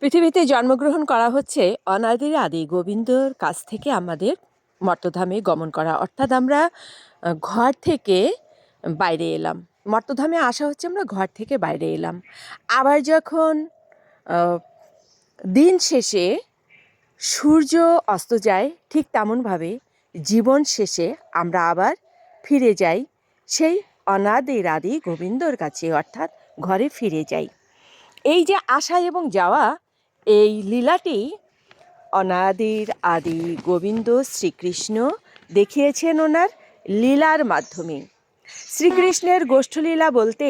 পৃথিবীতে জন্মগ্রহণ করা হচ্ছে অনাদির আদি গোবিন্দর কাছ থেকে আমাদের মর্তধামে গমন করা, অর্থাৎ আমরা ঘর থেকে বাইরে এলাম। মর্তধামে আসা হচ্ছে আমরা ঘর থেকে বাইরে এলাম। আবার যখন আহ, দিন শেষে সূর্য অস্ত যায়, ঠিক তেমনভাবে জীবন শেষে আমরা আবার ফিরে যাই সেই অনাদির আদি গোবিন্দর কাছে, অর্থাৎ ঘরে ফিরে যাই। এই যে আসা এবং যাওয়া, এই লীলাটি অনাদির আদি গোবিন্দ শ্রীকৃষ্ণ দেখিয়েছেন ওনার লীলার মাধ্যমে। শ্রীকৃষ্ণের গোষ্ঠলীলা বলতে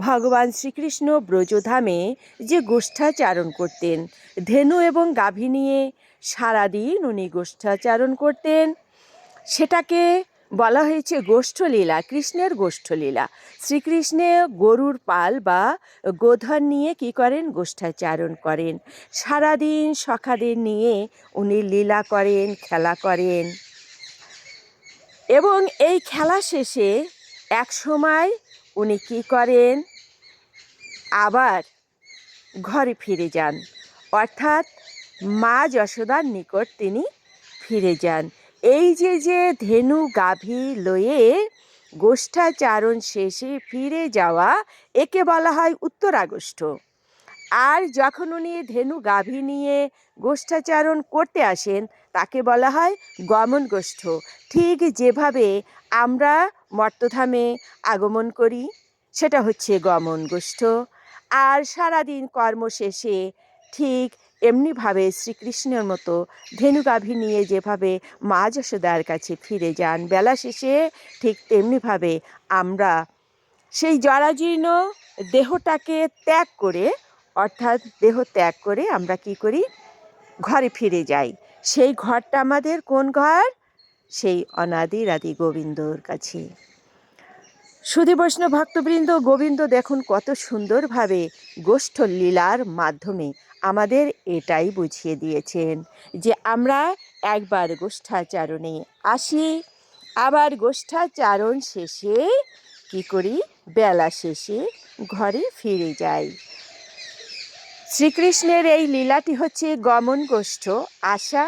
ভগবান শ্রীকৃষ্ণ ব্রজধামে যে গোষ্ঠাচারণ করতেন, ধেনু এবং গাভী নিয়ে সারাদিন উনি গোষ্ঠাচারণ করতেন, সেটাকে বলা হয়েছে গোষ্ঠলীলা, কৃষ্ণের গোষ্ঠলীলা। শ্রীকৃষ্ণে গরুর পাল বা গোধন নিয়ে কি করেন? গোষ্ঠাচারণ করেন। সারাদিন সখাদের নিয়ে উনি লীলা করেন, খেলা করেন। এবং এই খেলা শেষে এক সময় উনি কি করেন? আবার ঘরে ফিরে যান, অর্থাৎ মা যশোদার নিকট তিনি ফিরে যান। এই যে যে ধেনু গাভী লয়ে গোষ্ঠাচারণ শেষে ফিরে যাওয়া, একে বলা হয় উত্তরাগোষ্ঠ। আর যখন উনি ধেনু গাভী নিয়ে গোষ্ঠাচারণ করতে আসেন, তাকে বলা হয় গমন গোষ্ঠ। ঠিক যেভাবে আমরা মর্তধামে আগমন করি, সেটা হচ্ছে গমন গোষ্ঠ। আর সারাদিন কর্ম শেষে ঠিক এমনিভাবে শ্রীকৃষ্ণের মতো ধেনু গাভী নিয়ে যেভাবে মা যশোদার কাছে ফিরে যান বেলা শেষে, ঠিক তেমনিভাবে আমরা সেই জরাজীর্ণ দেহটাকে ত্যাগ করে, অর্থাৎ দেহ ত্যাগ করে আমরা কি করি? ঘরে ফিরে যাই। সেই ঘরটা আমাদের কোন ঘর? সেই অনাদির আদি গোবিন্দর কাছে। সুধী বৈষ্ণব ভক্তবৃন্দ, গোবিন্দ দেখুন কত সুন্দরভাবে গোষ্ঠ লীলার মাধ্যমে আমাদের এটাই বুঝিয়ে দিয়েছেন যে আমরা একবার গোষ্ঠাচারণে আসি, আবার গোষ্ঠাচারণ শেষে কি করি? বেলা শেষে ঘরে ফিরে যাই। শ্রীকৃষ্ণের এই লীলাটি হচ্ছে গমন গোষ্ঠ আসা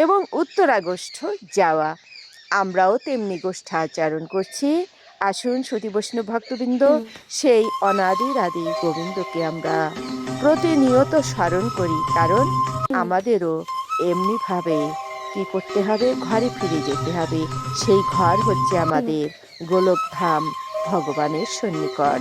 এবং উত্তরাগোষ্ঠ যাওয়া। আমরাও তেমনি গোষ্ঠাচরণ করছি। আসুন সতী বৈষ্ণব ভক্তবৃন্দ, সেই অনাদির আদি গোবিন্দকে আমরা প্রতিনিয়ত স্মরণ করি, কারণ আমাদেরও এমনিভাবে কি করতে হবে? ঘরে ফিরে যেতে হবে। সেই ঘর হচ্ছে আমাদের গোলকধাম, ভগবানের সন্নিকট।